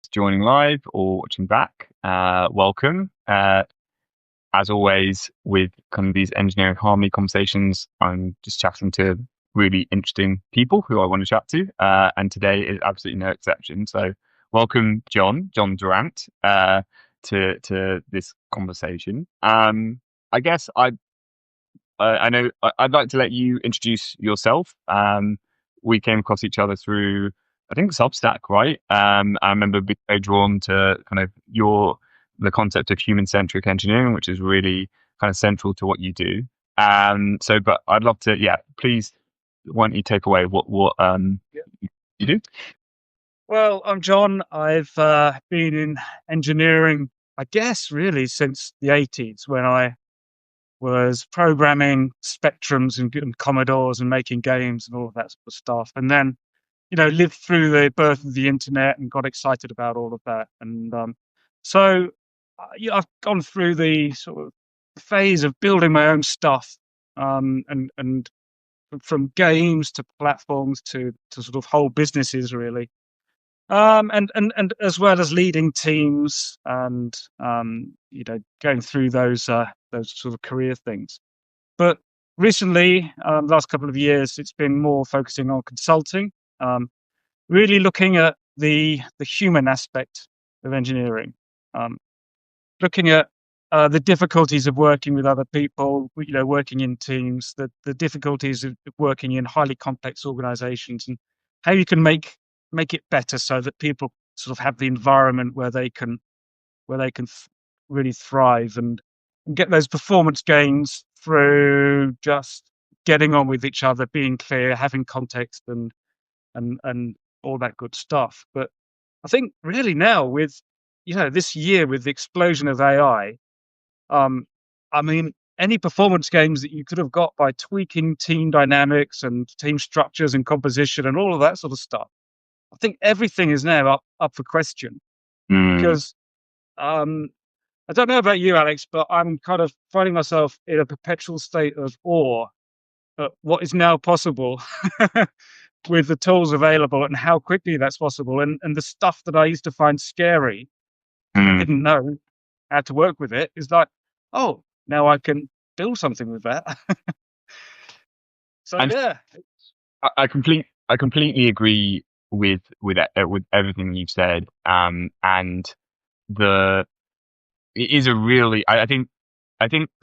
joining live or watching back, welcome. As always, with kind of these engineering harmony conversations, I'm just chatting to really interesting people who I want to chat to. And today is absolutely no exception. So, welcome, John Durrant, to this conversation. I guess I know I'd like to let you introduce yourself. We came across each other through, I think, Substack, right? I remember being very drawn to kind of the concept of human centric engineering, which is really kind of central to what you do. But I'd love to, yeah, please, why don't you take away what you do? Well, I'm John. I've been in engineering, I guess, really since the 80s when I was programming spectrums and Commodores and making games and all of that sort of stuff. And then, lived through the birth of the internet and got excited about all of that. And I've gone through the sort of phase of building my own stuff, and from games to platforms to sort of whole businesses, really. And as well as leading teams and going through those sort of career things. But recently, last couple of years, it's been more focusing on consulting, really looking at the human aspect of engineering, looking at the difficulties of working with other people, working in teams, the difficulties of working in highly complex organizations, and how you can make it better so that people sort of have the environment where they can really thrive and get those performance gains through just getting on with each other, being clear, having context, and all that good stuff. But I think really now with this year with the explosion of AI, I mean, any performance gains that you could have got by tweaking team dynamics and team structures and composition and all of that sort of stuff, I think everything is now up for question Mm, because I don't know about you, Alex, but I'm kind of finding myself in a perpetual state of awe at what is now possible with the tools available and how quickly that's possible. And the stuff that I used to find scary because I mm. didn't know how to work with it is like, oh, now I can build something with that. So And yeah. I completely agree with everything you've said. And the it is a really I think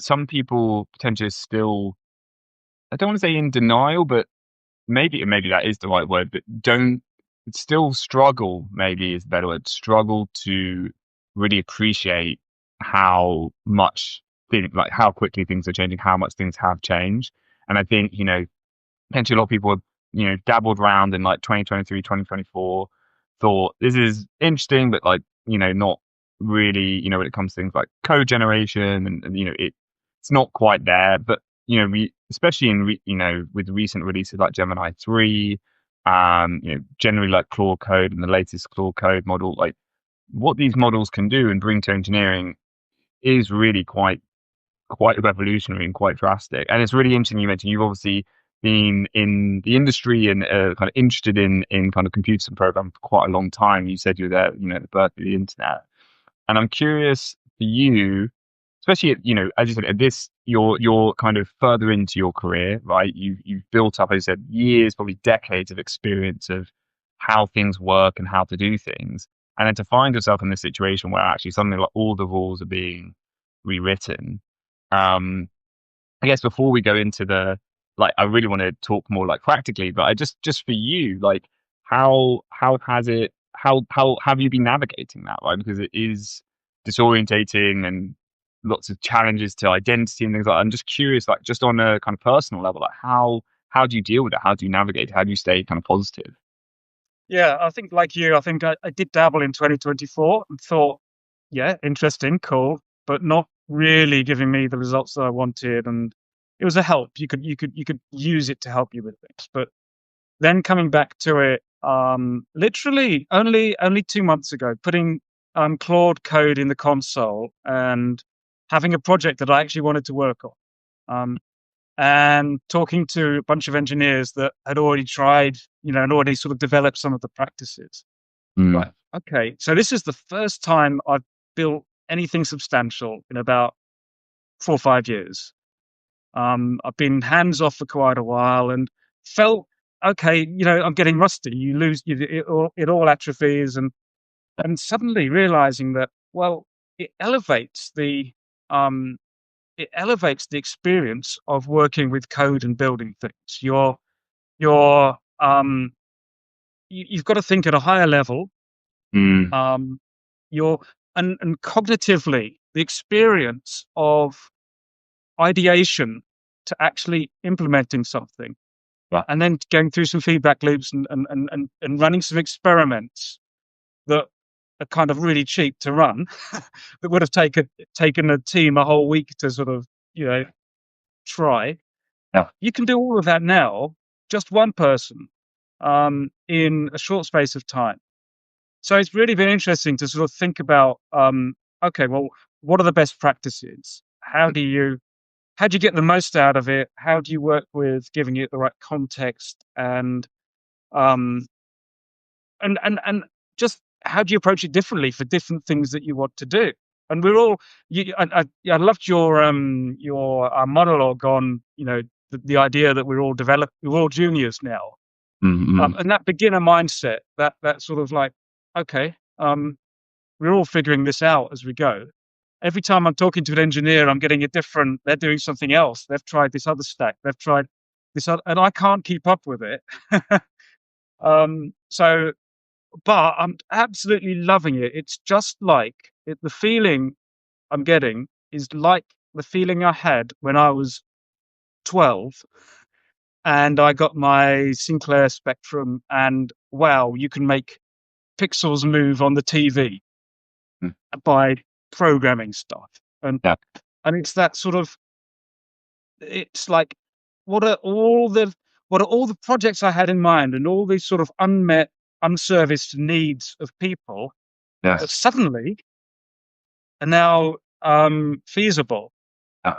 some people potentially still, I don't want to say in denial, but maybe that is the right word, but don't still struggle, maybe is the better word, struggle to really appreciate how much like how quickly things are changing, how much things have changed. And I think, potentially a lot of people have, dabbled around in like 2023, 2024, thought this is interesting, but like, not really, when it comes to things like code generation and it's not quite there. But, especially with recent releases like Gemini 3, generally like Claude Code and the latest Claude Code model, like what these models can do and bring to engineering is really quite revolutionary and quite drastic. And it's really interesting. You mentioned you've obviously been in the industry and kind of interested in kind of computers and programming for quite a long time. You said you were there, at the birth of the internet. And I'm curious for you, especially as you said, at this you're kind of further into your career, right? You've built up, as you said, years, probably decades of experience of how things work and how to do things. And then to find yourself in this situation where actually something like all the rules are being rewritten. um, I guess before we go into like, I really want to talk more like practically, but I just for you, like, how has it, how have you been navigating that, right? Because it is disorientating and lots of challenges to identity and things like that. I'm just curious, like, just on a kind of personal level, like, how do you deal with it? How do you navigate it? How do you stay kind of positive? Yeah, I think like you, I think I did dabble in 2024 and thought, yeah, interesting, cool, but not really giving me the results that I wanted. And it was a help. You could use it to help you with things. But then coming back to it, literally only 2 months ago, putting Claude code in the console and having a project that I actually wanted to work on. Um, and talking to a bunch of engineers that had already tried, and already sort of developed some of the practices. Mm. Right. okay, so this is the first time I've built anything substantial in about 4 or 5 years. I've been hands off for quite a while and felt okay. I'm getting rusty. You lose it all atrophies, and suddenly realizing that it elevates the um, it elevates the experience of working with code and building things. You're you've got to think at a higher level. Mm, Um, you're and cognitively, the experience of ideation to actually implementing something yeah, and then going through some feedback loops and running some experiments that are kind of really cheap to run that would have taken a team a whole week to sort of you know try. yeah. You can do all of that now, just one person, in a short space of time. So it's really been interesting to sort of think about, okay, well, what are the best practices? How do you get the most out of it? How do you work with giving it the right context um, and just how do you approach it differently for different things that you want to do? And we're all I loved your monologue on the idea that we're all juniors now, Mm, mm, and that beginner mindset, that sort of like, okay, we're all figuring this out as we go. Every time I'm talking to an engineer, I'm getting a different. They're doing something else. They've tried this other stack. They've tried this other, and I can't keep up with it. So, but I'm absolutely loving it. It's just like the feeling I'm getting is like the feeling I had when I was 12 and I got my Sinclair Spectrum, and wow, you can make pixels move on the TV mm, by programming stuff. And yeah, and it's that sort of it's like what are all the what are all the projects I had in mind and all these sort of unmet, unserviced needs of people that yes, suddenly are now feasible, yeah.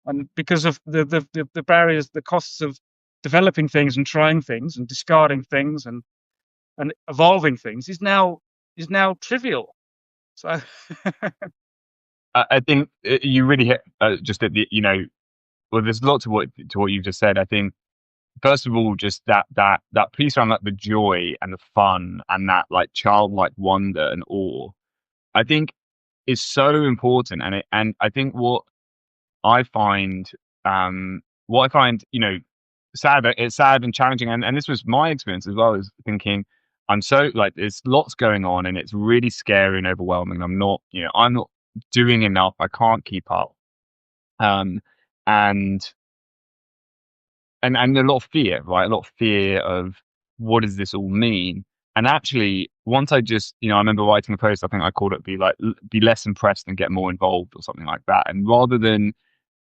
and because of the barriers, the costs of developing things and trying things and discarding things and evolving things is now trivial. So I think you really hit just at the, well, there's lots to what you've just said. I think first of all, just that piece around like the joy and the fun and that like childlike wonder and awe, I think is so important. And I think I find, what I find, sad. It's sad and challenging, and this was my experience as well. Is thinking I'm so like there's lots going on, and it's really scary and overwhelming. I'm not doing enough. I can't keep up. Um, and and a lot of fear, right? A lot of fear of what does this all mean? And actually, once I just, I remember writing a post. I think I called it be less impressed and get more involved or something like that. And rather than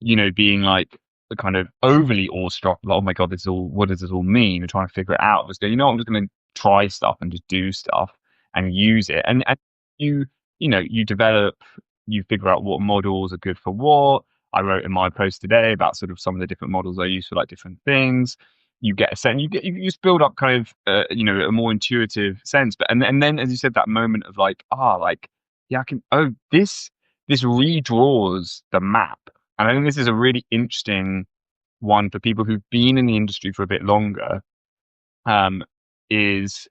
being like the kind of overly awestruck, like, oh my God, what does this all mean? And trying to figure it out. I was going, I'm just going to try stuff and just do stuff and use it. And you, you develop, you figure out what models are good for what. I wrote in my post today about sort of some of the different models I use for like different things. You get a sense, you just build up kind of, a more intuitive sense. But, and then, as you said, that moment of like, yeah, I can, this redraws the map. And I think this is a really interesting one for people who've been in the industry for a bit longer. Um, is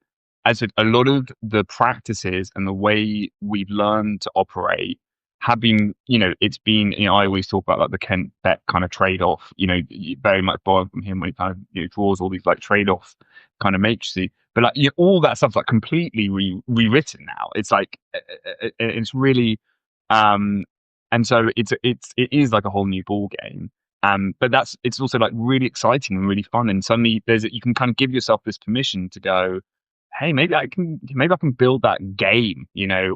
as a lot of the practices and the way we've learned to operate have been, it's been, I always talk about like the Kent Beck kind of trade off, very much borrowed from him when he kind of draws all these like trade off kind of matrices. But like all that stuff's like completely rewritten now. It's like it's really um and so it is like a whole new ball game. But it's also like really exciting and really fun. And suddenly you can kind of give yourself this permission to go, hey, maybe I can build that game,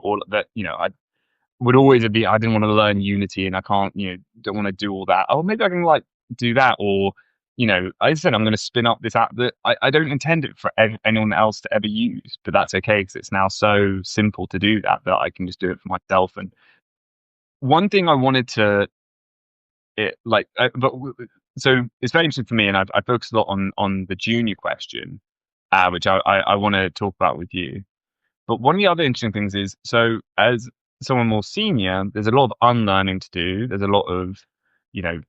or that, I would always be, I didn't want to learn Unity and I can't, don't want to do all that. Oh, maybe I can like do that. Or, I said, I'm going to spin up this app that I don't intend it for anyone else to ever use, but that's okay because it's now so simple to do that I can just do it for myself. And one thing I wanted to so it's very interesting for me, and I focused a lot on the junior question, which I want to talk about with you. But one of the other interesting things is, so as someone more senior, there's a lot of unlearning to do. There's a lot of, you know,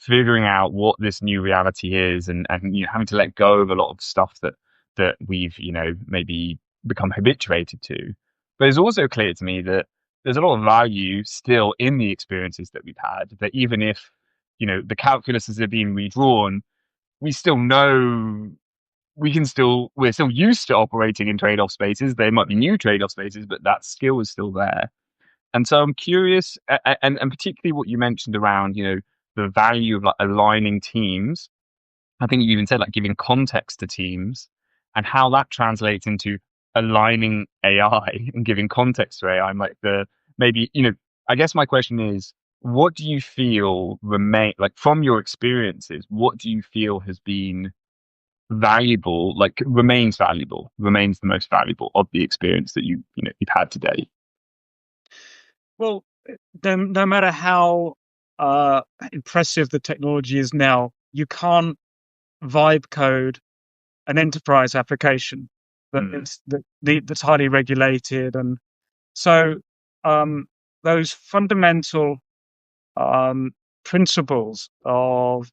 figuring out what this new reality is, and having to let go of a lot of stuff that we've maybe become habituated to. But it's also clear to me that there's a lot of value still in the experiences that we've had. That even if the calculuses are being redrawn, we still know we're still used to operating in trade-off spaces. There might be new trade-off spaces, but that skill is still there. And so I'm curious, and particularly what you mentioned around, the value of like aligning teams. I think you even said like giving context to teams and how that translates into aligning AI and giving context to AI. Like maybe, I guess my question is, what do you feel remain like from your experiences? What do you feel has been valuable, like remains the most valuable of the experience that you've had today? Well, no matter how impressive the technology is now, you can't vibe code an enterprise application Mm, that's highly regulated, and so um, those fundamental um, principles of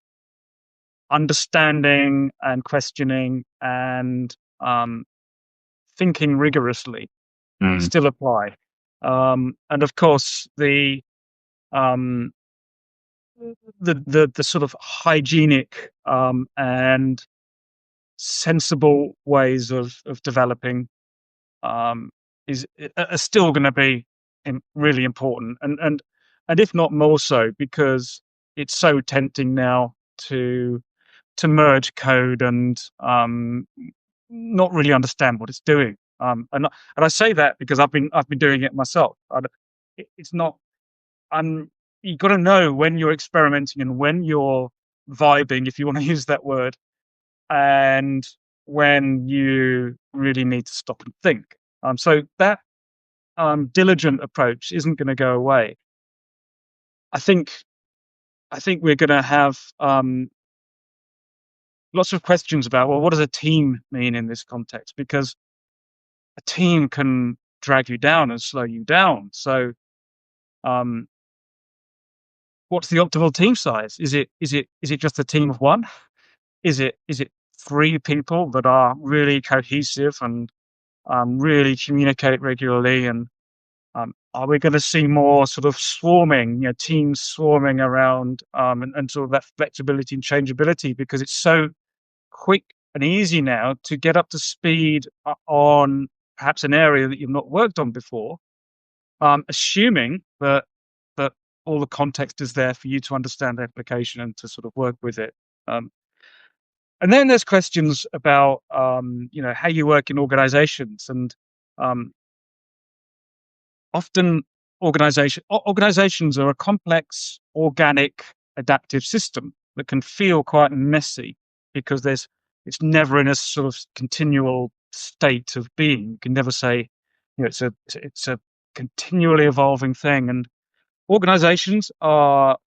understanding and questioning and thinking rigorously mm, still apply. And of course, um, the sort of hygienic and sensible ways of developing um, is are still going to be really important, and if not more so, because it's so tempting now to merge code and not really understand what it's doing. And I say that because I've been doing it myself. It's not. You got to know when you're experimenting and when you're vibing, if you want to use that word, and when you really need to stop and think. So that diligent approach isn't going to go away. I think I think we're going to have lots of questions about, well, what does a team mean in this context? Because a team can drag you down and slow you down. So, um, what's the optimal team size? Is it just a team of one? Is it three people that are really cohesive and really communicate regularly? And are we going to see more sort of swarming, teams swarming around, and sort of that flexibility and changeability, because it's so quick and easy now to get up to speed on perhaps an area that you've not worked on before, assuming that all the context is there for you to understand the application and to sort of work with it. Um, and then there's questions about how you work in organizations, and um, often organizations are a complex, organic, adaptive system that can feel quite messy because it's never in a sort of continual state of being. You can never say, it's a continually evolving thing, and organizations are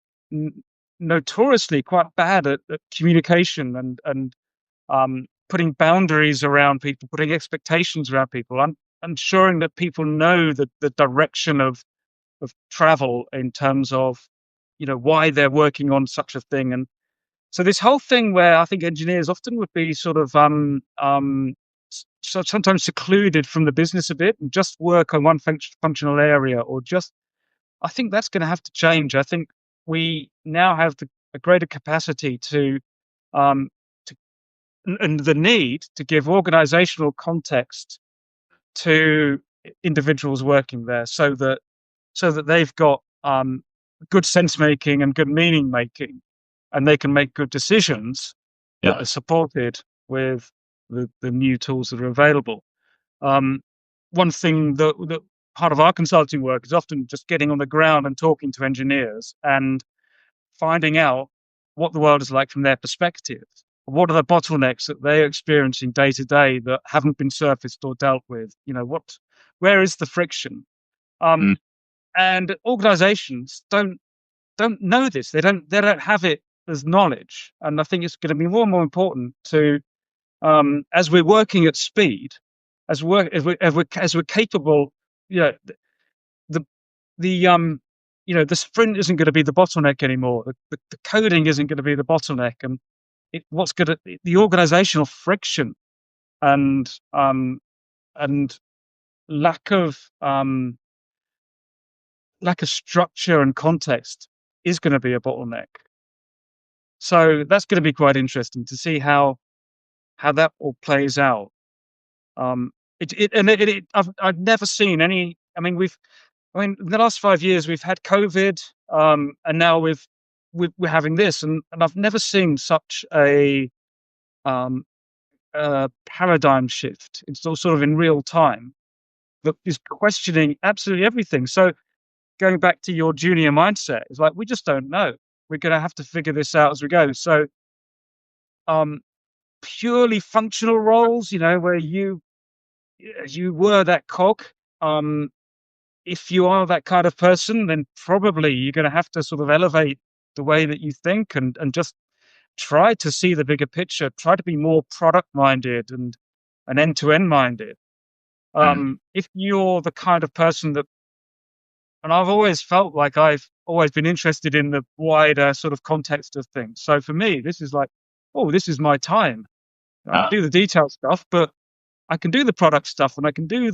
notoriously quite bad at communication and putting boundaries around people, putting expectations around people, and ensuring that people know the direction of travel in terms of why they're working on such a thing. And so this whole thing where I think engineers often would be sort of so sometimes secluded from the business a bit and just work on one functional area, or just, I think that's going to have to change. I think we now have a greater capacity um, to and the need to give organizational context to individuals working there, so that they've got good sense making and good meaning making, and they can make good decisions that yeah, are supported with the new tools that are available. Um, One thing that part of our consulting work is often just getting on the ground and talking to engineers and finding out what the world is like from their perspective. What are the bottlenecks that they're experiencing day to day that haven't been surfaced or dealt with? Where is the friction? Um, mm, and organizations don't know this. They don't have it as knowledge. And I think it's going to be more and more important to, as we're working at speed, as we're capable, you know, the the the sprint isn't going to be the bottleneck anymore. The coding isn't going to be the bottleneck, and what's going to the organizational friction and and lack of structure and context is going to be a bottleneck. So that's going to be quite interesting to see how that all plays out. Um, I've never seen any. I mean, in the last 5 years we've had COVID, and now we're having this, and I've never seen such um, a paradigm shift. It's all sort of in real time that is questioning absolutely everything. So going back to your junior mindset, it's like we just don't know. We're going to have to figure this out as we go. So um, purely functional roles, where you were that cog. Um, if you are that kind of person, then probably you're going to have to sort of elevate the way that you think and just try to see the bigger picture. Try to be more product minded and end to end minded. Mm. If you're the kind of person that, and I've always felt like I've always been interested in the wider sort of context of things. So for me, this is like, oh, this is my time. I can Uh, do the detailed stuff, but I can do the product stuff and I can do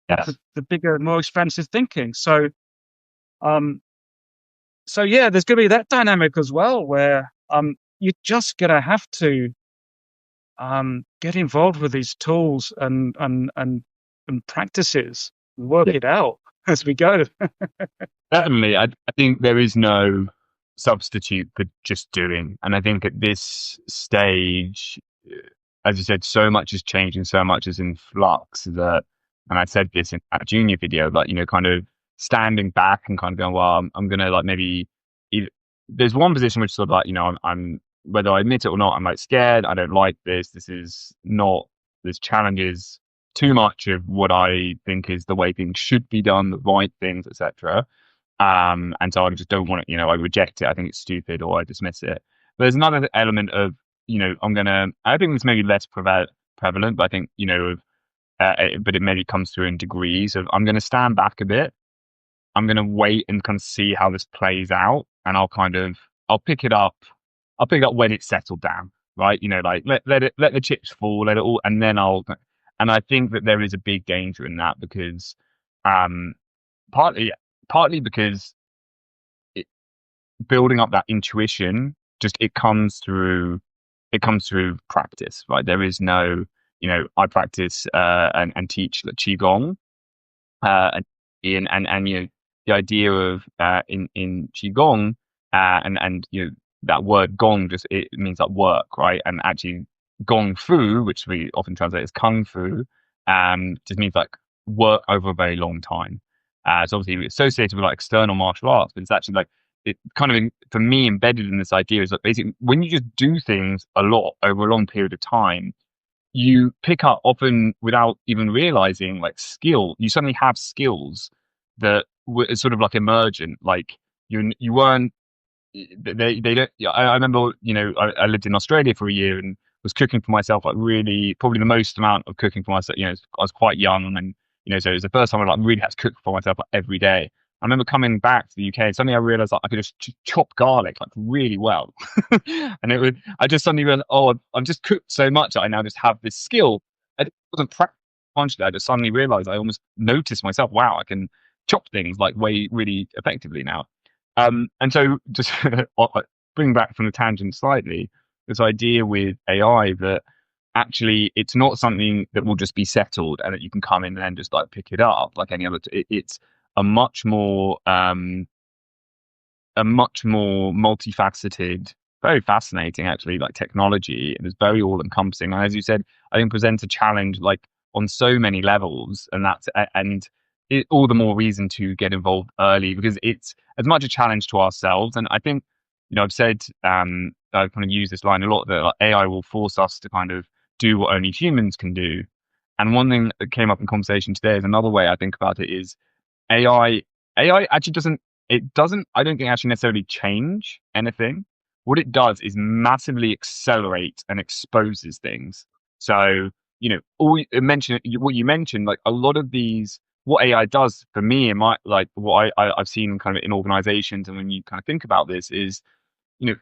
yes. the bigger, more expansive thinking. Um, so yeah, there's going to be that dynamic as well, where you're just going to have to get involved with these tools and practices, work it out as we go. Certainly, I think there is no substitute for just doing. And I think at this stage, as you said, so much is changing, so much is in flux that, and I said this in that junior video, like, kind of standing back and kind of going, well, I'm going to like maybe, either, there's one position which is sort of like, I'm, whether I admit it or not, I'm like scared. I don't like this. This is not, this challenges too much of what I think is the way things should be done, the right things, etc. And so I just don't want it, I reject it. I think it's stupid or I dismiss it. But there's another element of, I think this may be less prevalent, but I think, but it maybe comes through in degrees of I'm going to stand back a bit. I'm going to wait and kind of see how this plays out. And I'll pick it up. I'll pick it up when it's settled down, right? Like let the chips fall, let it all, and then and I think that there is a big danger in that because, um, partly, partly because building up that intuition just it comes through practice, right? There is no, I practice and teach like qigong, and the idea of in qigong, and that word gong just it means like work, right? And actually gong fu, which we often translate as kung fu, just means like work over a very long time. It's obviously associated with like external martial arts, but it's actually like it kind of for me embedded in this idea is that basically when you just do things a lot over a long period of time, you pick up often without even realizing like skill. You suddenly have skills that were sort of like emergent, like you weren't they don't. Yeah, I remember, I lived in Australia for a year and was cooking for myself, like really probably the most amount of cooking for myself. I was quite young, and so it was the first time I like really had to cook for myself like every day. I remember coming back to the UK and suddenly I realized like I could just chop garlic like really well, and I just suddenly realized, oh, I've just cooked so much that I now just have this skill. It wasn't practical consciously. I just suddenly realized I almost noticed myself, wow, I can chop things like way really effectively now. And so just bring back from the tangent slightly, this idea with AI that actually it's not something that will just be settled and that you can come in and then just like pick it up like any other. It's a much more multifaceted, very fascinating actually, like technology, and it's very all encompassing. And as you said, I think presents a challenge like on so many levels, and all the more reason to get involved early because it's as much a challenge to ourselves. And I think, I've said, I've kind of used this line a lot that like, AI will force us to kind of do what only humans can do. And one thing that came up in conversation today is another way I think about it is AI AI actually doesn't I don't think actually necessarily change anything. What it does is massively accelerate and exposes things. So all what you mentioned, like a lot of these, what AI does for me in my like what I've seen kind of in organizations, and when you kind of think about this is, you know,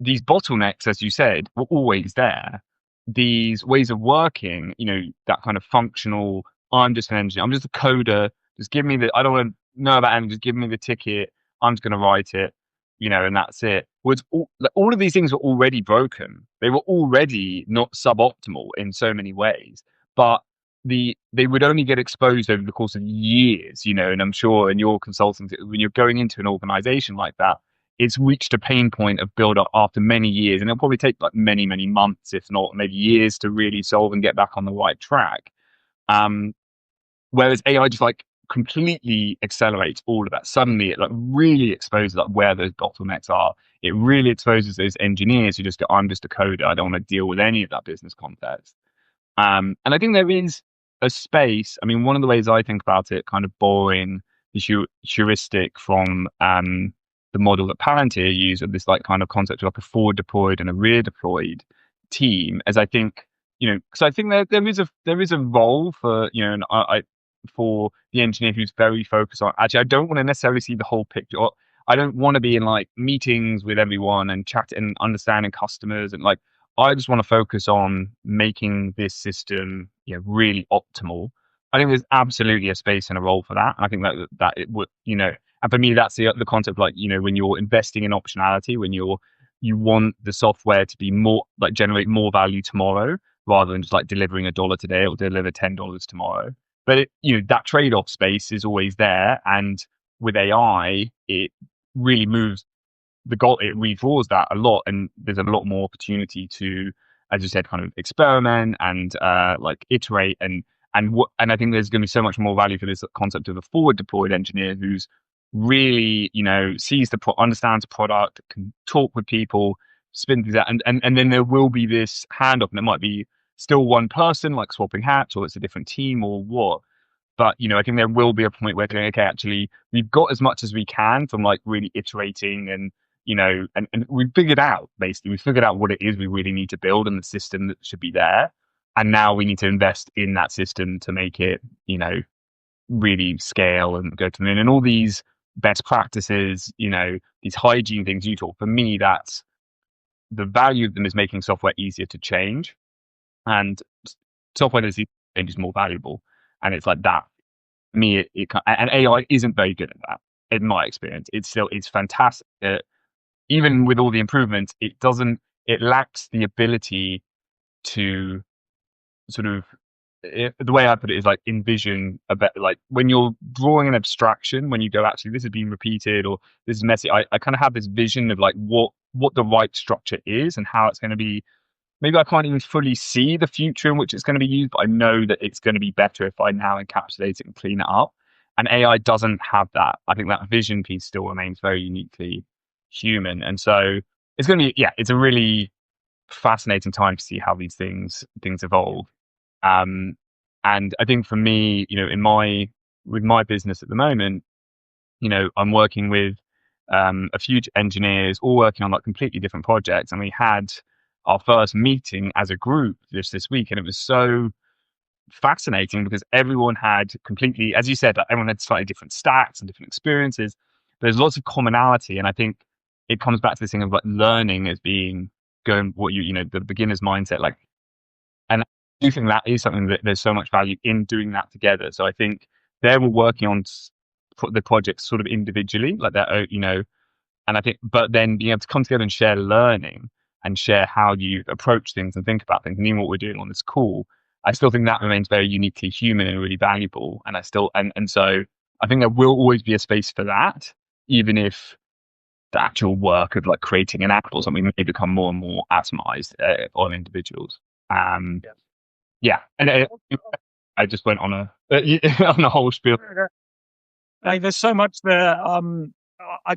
these bottlenecks, as you said, were always there. These ways of working, that kind of functional, I'm just an engineer, I'm just a coder, just give me I don't want to know about anything, just give me the ticket, I'm just going to write it, and that's it. Was all of these things were already broken. They were already not suboptimal in so many ways, but they would only get exposed over the course of years, and I'm sure in your consulting, when you're going into an organization like that, it's reached a pain point of build up after many years, and it'll probably take like many, many months, if not maybe years, to really solve and get back on the right track. Um, Whereas AI just like completely accelerates all of that. Suddenly, it like really exposes like where those bottlenecks are. It really exposes those engineers who just go, "I'm just a coder. I don't want to deal with any of that business context." And I think there is a space. I mean, one of the ways I think about it, kind of borrowing the heuristic from the model that Palantir use of this like kind of concept of like a forward deployed and a rear deployed team, as I think, because I think there is a role for, and for the engineer who's very focused on. Actually, I don't want to necessarily see the whole picture. I don't want to be in like meetings with everyone and chat and understanding customers, and like I just want to focus on making this system, really optimal. I think there's absolutely a space and a role for that. I think that it would, and for me, that's the concept. Like, when you're investing in optionality, when you want the software to be more like generate more value tomorrow, rather than just like delivering $1 today, it will deliver $10 tomorrow. But that trade-off space is always there, and with AI, it really moves the goal, it redraws that a lot, and there's a lot more opportunity to, as you said, kind of experiment and like iterate, and I think there's going to be so much more value for this concept of a forward deployed engineer who's really, sees understands the product, can talk with people, spin things out, and then there will be this handoff, and it might be still one person like swapping hats, or it's a different team or what. But I think there will be a point where going, okay, actually, we've got as much as we can from like really iterating, and and we've figured out, basically, we figured out what it is we really need to build and the system that should be there. And now we need to invest in that system to make it, really scale and go to the moon. And all these best practices, these hygiene things you talk. For me, that's the value of them, is making software easier to change, and software that's easier to change is more valuable. And it's like that. Me, and AI isn't very good at that, in my experience. It's fantastic. Even with all the improvements, it lacks the ability to sort of, the way I put it is like envision a bit, like when you're drawing an abstraction, when you go, actually, this is being repeated, or this is messy. I kind of have this vision of like what the right structure is and how it's going to be. Maybe I can't even fully see the future in which it's going to be used, but I know that it's going to be better if I now encapsulate it and clean it up. And AI doesn't have that. I think that vision piece still remains very uniquely human. And so it's going to be, yeah, it's a really fascinating time to see how these things evolve. Um, and I think for me, with my business at the moment, I'm working with a few engineers all working on like completely different projects. And we had our first meeting as a group just this week, and it was so fascinating because everyone had completely, as you said, like everyone had slightly different stacks and different experiences. There's lots of commonality, and I think it comes back to this thing of like learning as being going what the beginner's mindset, like, and I do think that is something that there's so much value in doing that together. So I think they're all working on the projects sort of individually, like their own, and I think, but then being able to come together and share learning and share how you approach things and think about things, and even what we're doing on this call, I still think that remains very uniquely human and really valuable. And I still, and so I think there will always be a space for that, even if the actual work of like creating an app or something may become more and more atomized on individuals. Um, Yeah. yeah, and I just went on a on a whole spiel. Like, there's so much there. I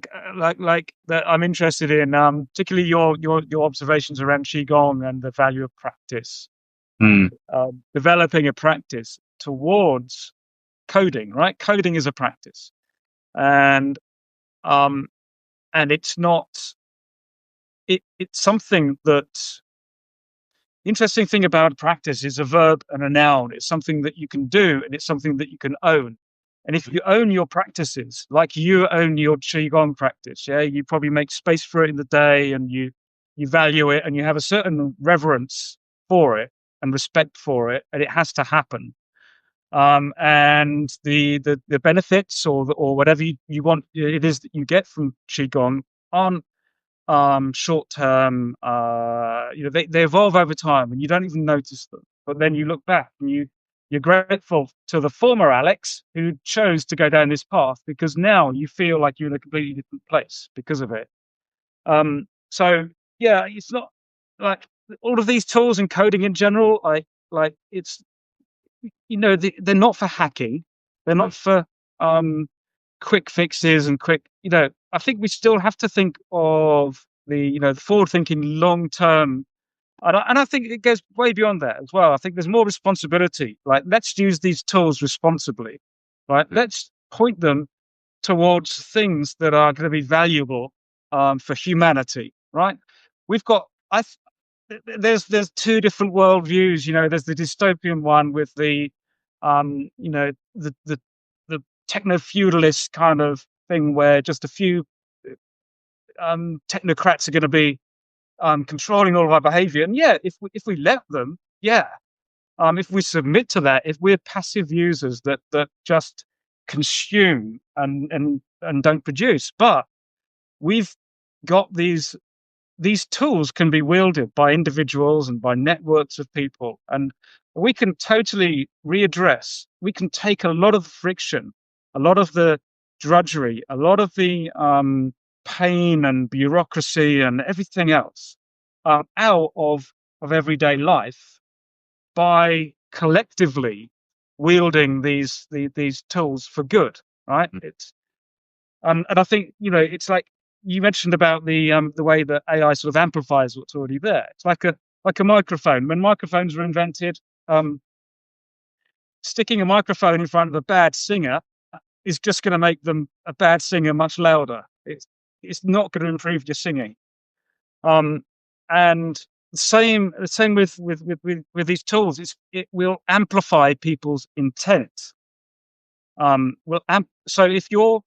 like that I'm interested in. Particularly your observations around qigong and the value of practice. Mm, Developing a practice towards coding. Right, coding is a practice, and it's not. It's something that interesting thing about practice is a verb and a noun. It's something that you can do, and it's something that you can own. And if you own your practices, like you own your qigong practice, yeah, you probably make space for it in the day, and you value it, and you have a certain reverence for it and respect for it, and it has to happen. And the benefits or whatever you want it is that you get from qigong aren't short term. They evolve over time, and you don't even notice them. But then you look back, and you're grateful to the former Alex who chose to go down this path, because now you feel like you're in a completely different place because of it. So yeah, it's not like all of these tools and coding in general. Like it's they're not for hacking. They're not for um, quick fixes and quick. I think we still have to think of the forward-thinking, long-term, and I think it goes way beyond that as well. I think there's more responsibility. Like, let's use these tools responsibly, right? Let's point them towards things that are going to be valuable for humanity, right? We've got. There's two different worldviews. There's the dystopian one with the techno feudalist kind of thing where just a few technocrats are going to be controlling all of our behavior. And yeah, if we let them, yeah, if we submit to that, if we're passive users that just consume and don't produce, but we've got these tools can be wielded by individuals and by networks of people, and we can totally readdress. We can take a lot of the friction, a lot of the drudgery, a lot of the pain and bureaucracy and everything else out of everyday life by collectively wielding these tools for good. Right? And I think it's like you mentioned about the way that AI sort of amplifies what's already there. It's like a microphone. When microphones were invented, um, sticking a microphone in front of a bad singer is just going to make them a bad singer much louder. It's not going to improve your singing. And the same with these tools. It will amplify people's intent. So if you're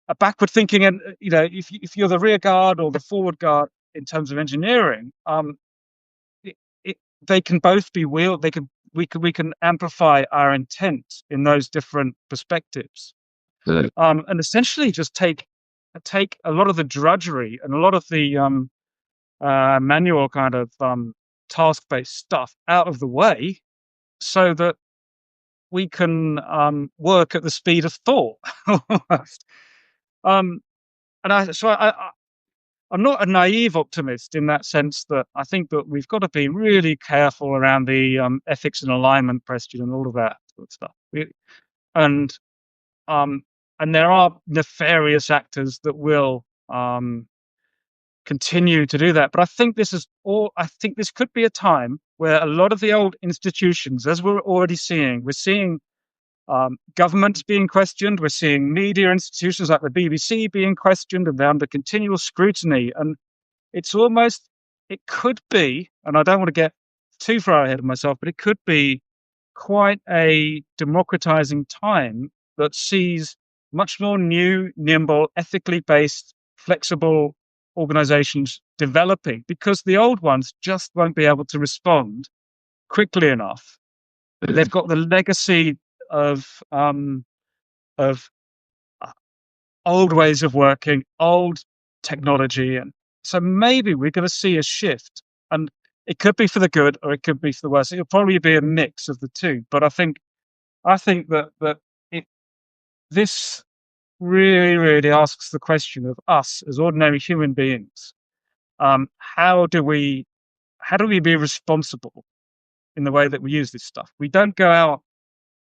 a backward thinking, and if you're the rear guard or the forward guard in terms of engineering, it, they can both be wheeled. We can amplify our intent in those different perspectives, and essentially just take a lot of the drudgery and a lot of the manual kind of task based stuff out of the way, so that we can work at the speed of thought. Almost. Um, and I'm not a naive optimist in that sense, that I think that we've got to be really careful around the ethics and alignment question and all of that sort of stuff. And um, and there are nefarious actors that will continue to do that. But I think this is all. I think this could be a time where a lot of the old institutions, as we're already seeing, we're seeing governments being questioned. We're seeing media institutions like the BBC being questioned, and they're under continual scrutiny. And it could be, and I don't want to get too far ahead of myself, but it could be quite a democratizing time that sees much more new, nimble, ethically based, flexible organizations developing, because the old ones just won't be able to respond quickly enough. They've got the legacy of of uh, old ways of working, old technology, and so maybe we're going to see a shift. And it could be for the good, or it could be for the worse. It'll probably be a mix of the two. But I think that it, this really, really asks the question of us as ordinary human beings. How do we be responsible in the way that we use this stuff? We don't go out,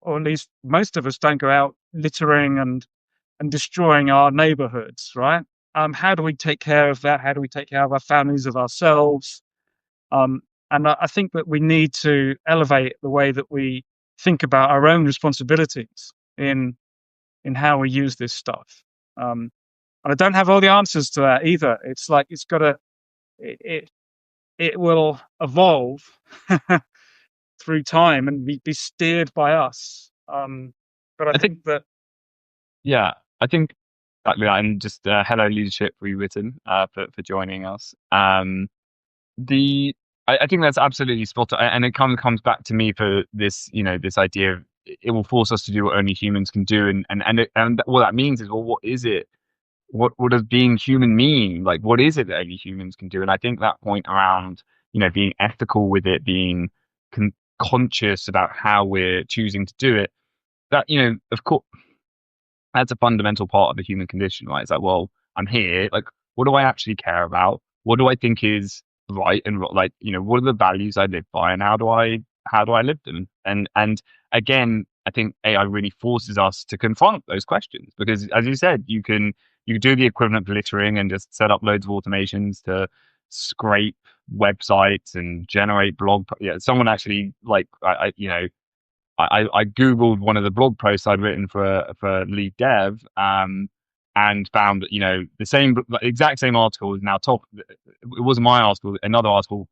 or at least most of us don't go out littering and destroying our neighborhoods, right? How do we take care of that? How do we take care of our families, of ourselves? Um, and I think that we need to elevate the way that we think about our own responsibilities in how we use this stuff. And I don't have all the answers to that either. It's like it's got to. it will evolve through time and be steered by us. But I I think, think that yeah, I think exactly that. And just hello, leadership rewritten, for joining us. The I think that's absolutely spot on, and it comes back to me for this, this idea of it will force us to do what only humans can do, and what that means is, well, what is it? What does being human mean? Like, what is it that only humans can do? And I think that point around, being ethical with it, being conscious about how we're choosing to do it, that, of course, that's a fundamental part of the human condition, right? It's like, well, I'm here. Like, what do I actually care about? What do I think is right and like, what are the values I live by, and how do I live them? And again, I think AI really forces us to confront those questions because, as you said, you can do the equivalent of littering and just set up loads of automations to scrape websites and generate yeah, someone actually, like, I googled one of the blog posts I'd written for lead dev, and found that, the exact same article is now top. It wasn't my article, another article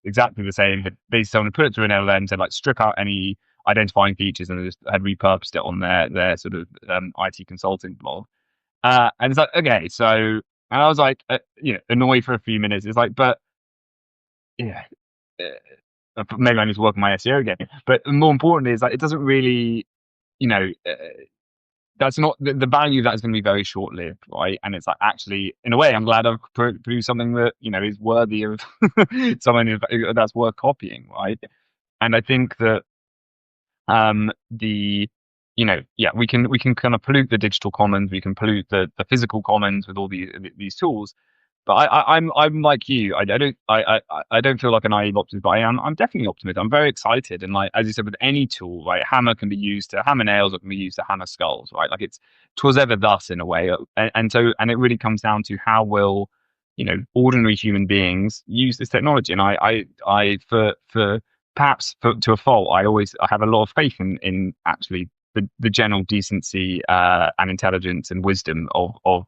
exactly the same. Had basically someone put it through an LLM, said, like, strip out any identifying features, and they just had repurposed it on their sort of IT consulting blog. And it's like, okay, so, and I was like, annoyed for a few minutes. It's like, but yeah. Maybe I need to work on my SEO again. But more importantly, is like, it doesn't really, you know, that's not the value of that is going to be very short lived, right? And it's like, actually, in a way, I'm glad I've produced something that, is worthy of something that's worth copying, right? And I think that the yeah, we can kind of pollute the digital commons, we can pollute the physical commons with all these tools, but I'm like you. I don't feel like an naive optimist, but I'm definitely optimistic. I'm very excited, and, like, as you said, with any tool, right, hammer can be used to hammer nails, or can be used to hammer skulls, right? Like, it's 'twas ever thus, in a way, and it really comes down to how will, ordinary human beings use this technology. And for perhaps to a fault, I have a lot of faith in actually the general decency, and intelligence and wisdom of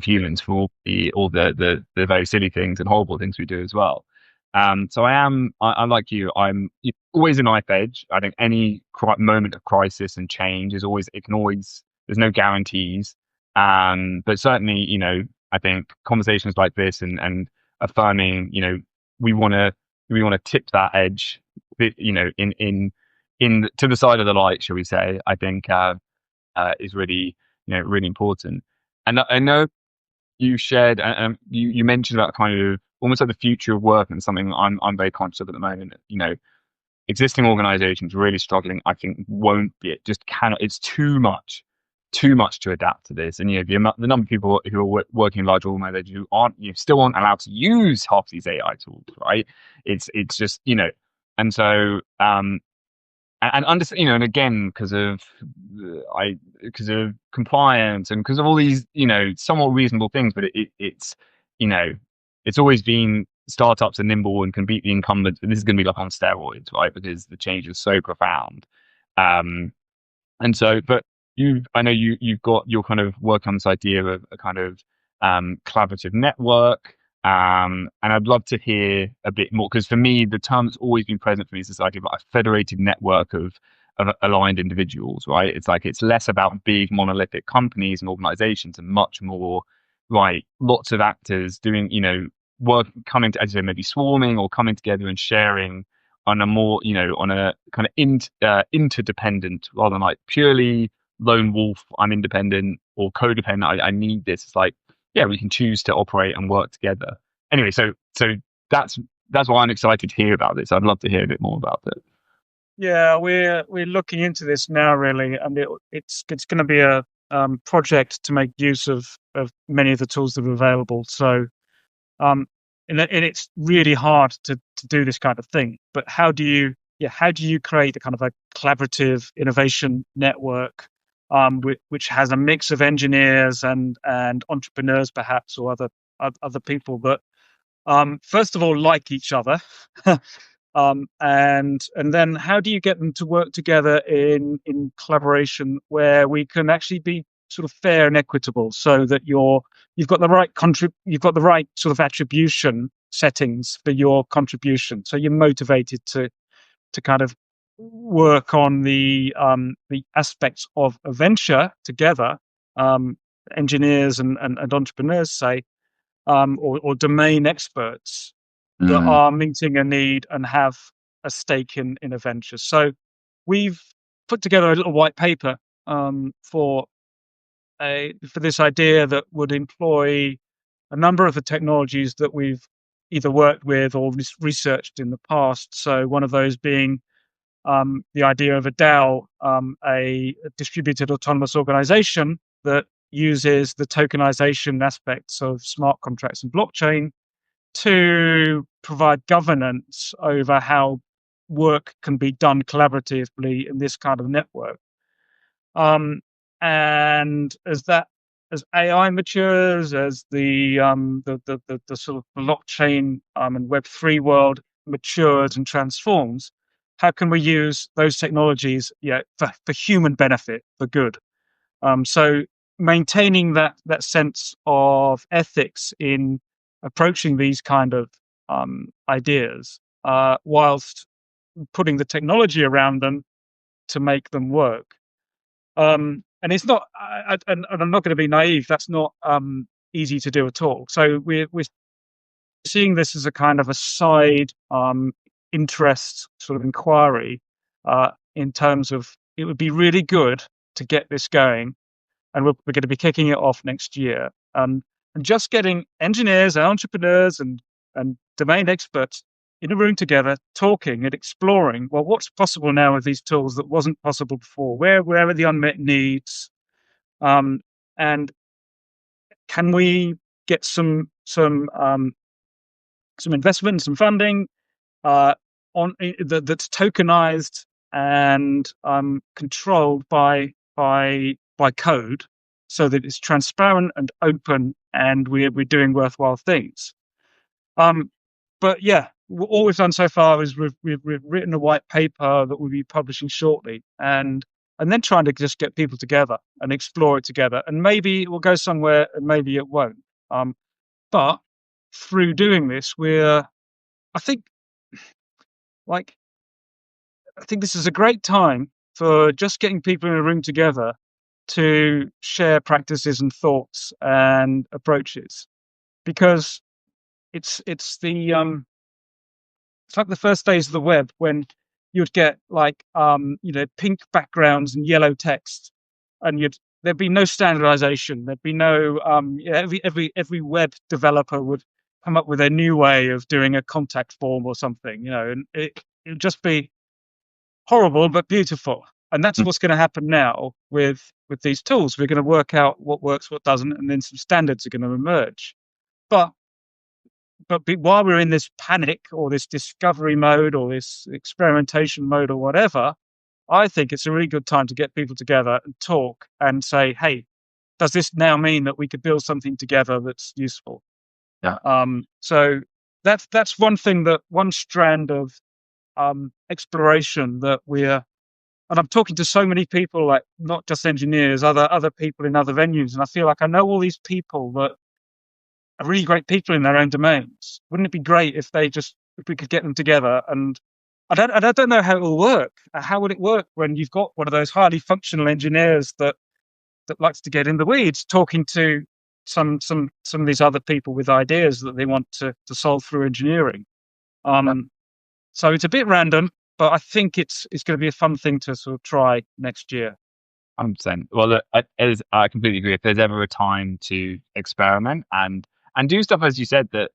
humans, for all the very silly things and horrible things we do as well. So I'm like you. I'm always a knife edge. I think any moment of crisis and change is always, it can always, there's no guarantees. But certainly, I think conversations like this, and affirming, we want to we want to tip that edge, in to the side of the light, shall we say? I think is really, really important. And I know you shared, you mentioned about kind of almost like the future of work, and something I'm very conscious of at the moment. Existing organizations really struggling, I think, won't be, it just cannot, it's too much to adapt to this. And, the number of people who are working in large organizations who aren't, still aren't allowed to use half these AI tools, right? It's just, and so, and understand, and again, because of compliance, and because of all these, somewhat reasonable things, but you know it's always been startups are nimble and can beat the incumbents, but this is going to be like on steroids, right? Because the change is so profound. um and so, but I know you've got your kind of work on this idea of a kind of collaborative network. And I'd love to hear a bit more, because for me, the term that's always been present for me is this idea of like a federated network of aligned individuals, right? It's like, it's less about big monolithic companies and organizations, and much more, right, lots of actors doing, work, coming to, as you say, maybe swarming or coming together and sharing on a more, on a kind of interdependent, rather than like purely lone wolf, I'm independent, or codependent, I need this. It's like, yeah, we can choose to operate and work together. Anyway, so that's why I'm excited to hear about this. I'd love to hear a bit more about it. yeah, we're looking into this now, really, and it's going to be a project to make use of many of the tools that are available. So, um, and it's really hard to do this kind of thing. But how do you create a kind of a collaborative innovation network, which has a mix of engineers and entrepreneurs, perhaps, or other people that, first of all, like each other. And then how do you get them to work together in collaboration where we can actually be sort of fair and equitable, so that you've got the right sort of attribution settings for your contribution. So you're motivated to kind of work on the aspects of a venture together, um, engineers and entrepreneurs say, or domain experts that Mm. are meeting a need and have a stake in a venture. So we've put together a little white paper for this idea that would employ a number of the technologies that we've either worked with or researched in the past. So one of those being the idea of a DAO, a distributed autonomous organization that uses the tokenization aspects of smart contracts and blockchain to provide governance over how work can be done collaboratively in this kind of network. Um, and as AI matures, as the sort of blockchain and Web3 world matures and transforms, how can we use those technologies, for human benefit, for good? So maintaining that sense of ethics in approaching these kind of ideas, whilst putting the technology around them to make them work. And it's not, and I'm not going to be naive. That's not easy to do at all. So we're seeing this as a kind of a side interest sort of inquiry in terms of it would be really good to get this going, and we're going to be kicking it off next year. And just getting engineers and entrepreneurs and domain experts in a room together, talking and exploring, well, what's possible now with these tools that wasn't possible before? Where are the unmet needs? And can we get some investment, some funding that's tokenized and controlled by code, so that it's transparent and open, and we're doing worthwhile things. But yeah, all we've done so far is we've written a white paper that we'll be publishing shortly, and then trying to just get people together and explore it together, and maybe it will go somewhere, and maybe it won't. But through doing this, I think, like, I think this is a great time for just getting people in a room together to share practices and thoughts and approaches, because it's it's like the first days of the web, when you'd get like pink backgrounds and yellow text, and there'd be no standardization, there'd be no every web developer would come up with a new way of doing a contact form or something, and it'd just be horrible but beautiful. And that's what's going to happen now with these tools. We're going to work out what works, what doesn't, and then some standards are going to emerge. But while we're in this panic or this discovery mode or this experimentation mode or whatever, I think it's a really good time to get people together and talk and say, hey, does this now mean that we could build something together that's useful? Yeah. So that's one strand of exploration that and I'm talking to so many people, like not just engineers, other people in other venues, and I feel like I know all these people that are really great people in their own domains. Wouldn't it be great if we could get them together? And I don't know how it will work. How would it work when you've got one of those highly functional engineers that likes to get in the weeds, talking to some of these other people with ideas that they want to solve through engineering? So it's a bit random, but I think it's going to be a fun thing to sort of try next year. 100%. Well, look, I completely agree. If there's ever a time to experiment and do stuff, as you said, that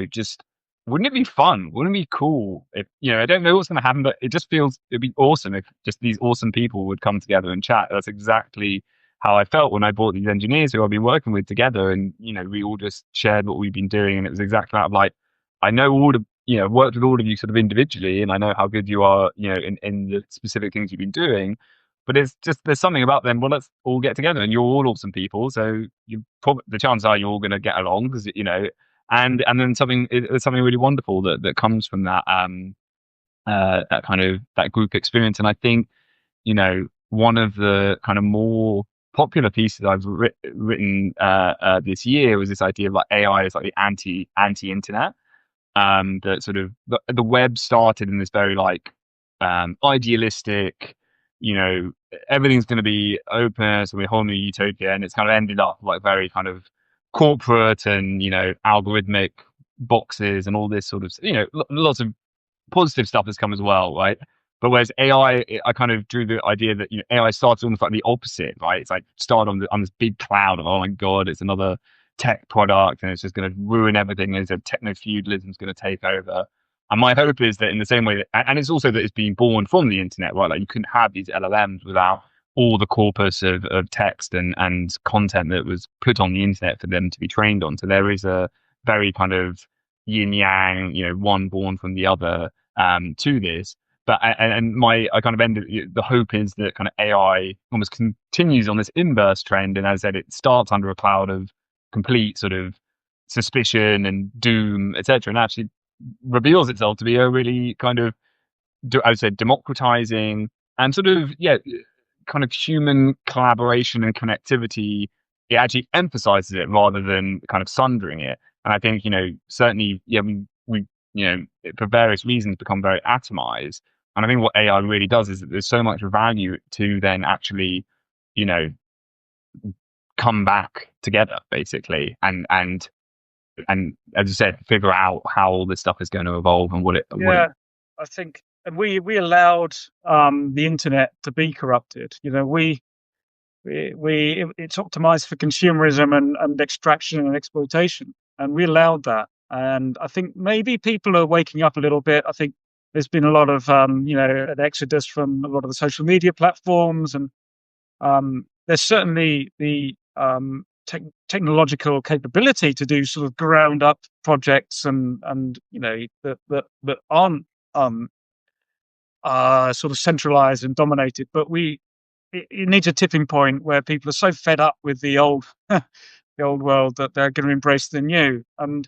just wouldn't it be fun? Wouldn't it be cool if I don't know what's going to happen, but it just feels it'd be awesome if just these awesome people would come together and chat. That's exactly how I felt when I brought these engineers who I've been working with together, and we all just shared what we've been doing, and it was exactly that. Like, I know all the worked with all of you sort of individually, and I know how good you are, in the specific things you've been doing. But it's just there's something about them. Well, let's all get together, and you're all awesome people, so the chances are you're all going to get along because and then there's something really wonderful that comes from that that kind of that group experience. And I think one of the kind of more popular pieces I've written this year was this idea of like AI is like the anti-internet. that sort of the web started in this very like idealistic, you know, everything's going to be open, so we're a whole new utopia, and it's kind of ended up like very kind of corporate and algorithmic boxes and all this sort of lots of positive stuff has come as well, right? But whereas AI, I kind of drew the idea that AI started almost like the opposite, right? It's like started on this big cloud of, oh my god, it's another tech product and it's just going to ruin everything. There's a techno feudalism's going to take over. And my hope is that in the same way that, and it's also that it's being born from the internet, right? Like you couldn't have these LLMs without all the corpus of text and content that was put on the internet for them to be trained on. So there is a very kind of yin yang, one born from the other to this. But and my I kind of ended the hope is that kind of AI almost continues on this inverse trend, and as I said, it starts under a cloud of complete sort of suspicion and doom, etc., and actually reveals itself to be a really kind of I would say democratizing and sort of kind of human collaboration and connectivity. It actually emphasizes it rather than kind of sundering it. And I think certainly we for various reasons become very atomized. And I think what AI really does is that there's so much value to then actually you know come back together basically and as I said, figure out how all this stuff is going to evolve and what it. Yeah, I think, and we allowed the internet to be corrupted. It's optimized for consumerism and extraction and exploitation, and we allowed that. And I think maybe people are waking up a little bit. I think there's been a lot of an exodus from a lot of the social media platforms, and there's certainly the technological capability to do sort of ground up projects and that aren't um, sort of centralized and dominated. But it needs a tipping point where people are so fed up with the old the old world that they're going to embrace the new, and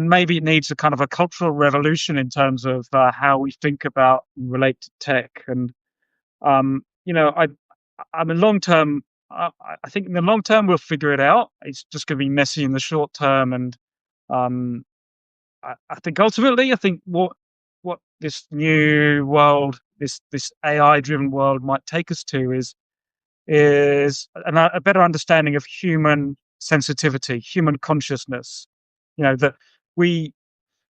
maybe it needs a kind of a cultural revolution in terms of how we think about and relate to tech. And um, you know, I I'm a long term. I think in the long term we'll figure it out. It's just going to be messy in the short term, and um, I think ultimately, I think what this new world, this AI driven world, might take us to is a better understanding of human sensitivity, human consciousness. That we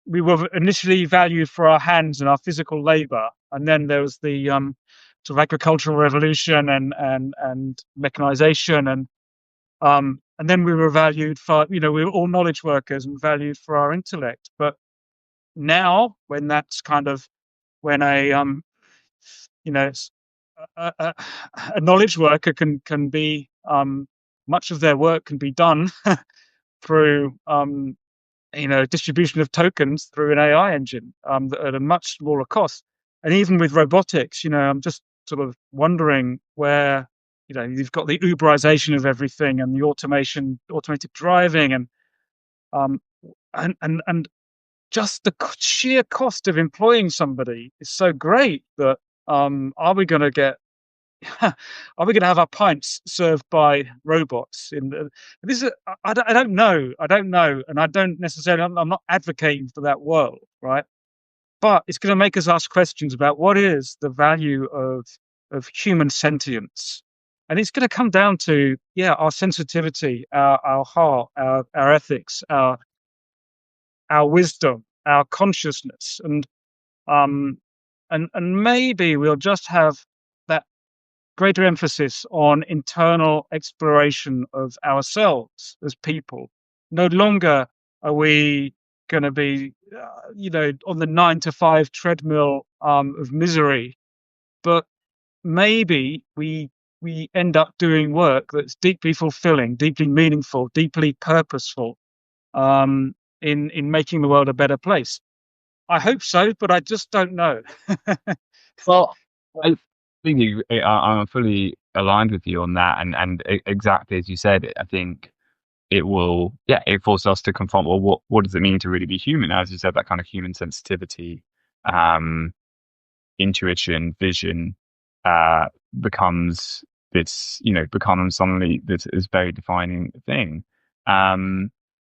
we were initially valued for our hands and our physical labor, and then there was the sort of agricultural revolution and mechanization, and then we were valued for we were all knowledge workers and valued for our intellect. But now, when that's kind of when it's a, a knowledge worker can be much of their work can be done through distribution of tokens through an AI engine at a much smaller cost. And even with robotics, I'm just sort of wondering where you've got the Uberization of everything and the automated driving, um, and just the sheer cost of employing somebody is so great that are we going to get are we going to have our pints served by robots? This is I don't know. I don't know, and I don't necessarily. I'm not advocating for that world, right? But it's going to make us ask questions about what is the value of human sentience, and it's going to come down to our sensitivity, our heart, our ethics, our wisdom, our consciousness, um and maybe we'll just have that greater emphasis on internal exploration of ourselves as people. No longer are we going to be, on the 9 to 5 treadmill of misery, but maybe we end up doing work that's deeply fulfilling, deeply meaningful, deeply purposeful, in making the world a better place. I hope so, but I just don't know. Well, I think I'm fully aligned with you on that, and exactly as you said, I think it will, it forces us to confront, well, what does it mean to really be human? As you said, that kind of human sensitivity, um, intuition, vision, becomes becomes suddenly this is very defining thing. Um,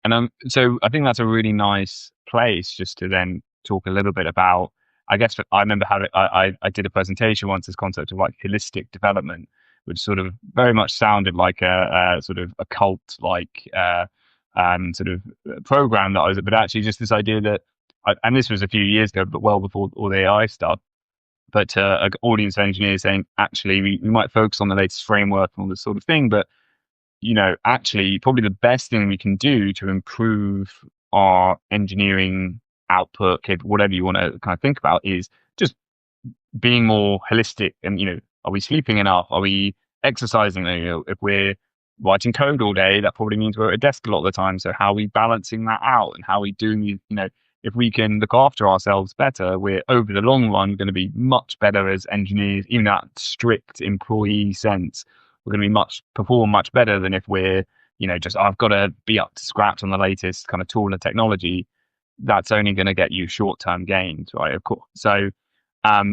And so I think that's a really nice place just to then talk a little bit about. I guess I remember having I did a presentation once, this concept of like holistic development, which sort of very much sounded like a sort of a cult like sort of program that I was, but actually just this idea that, and this was a few years ago, but well before all the AI stuff. But an audience engineer saying, actually, we might focus on the latest framework and all this sort of thing, but actually, probably the best thing we can do to improve our engineering output, whatever you want to kind of think about, is just being more holistic. And are we sleeping enough? Are we exercising? If we're writing code all day, that probably means we're at a desk a lot of the time. So how are we balancing that out? And how are we doing these? If we can look after ourselves better, we're over the long run going to be much better as engineers, even that strict employee sense. We're going to perform much better than if we're, just, I've got to be up to scratch on the latest kind of tool and technology. That's only going to get you short-term gains, right? Of course. So,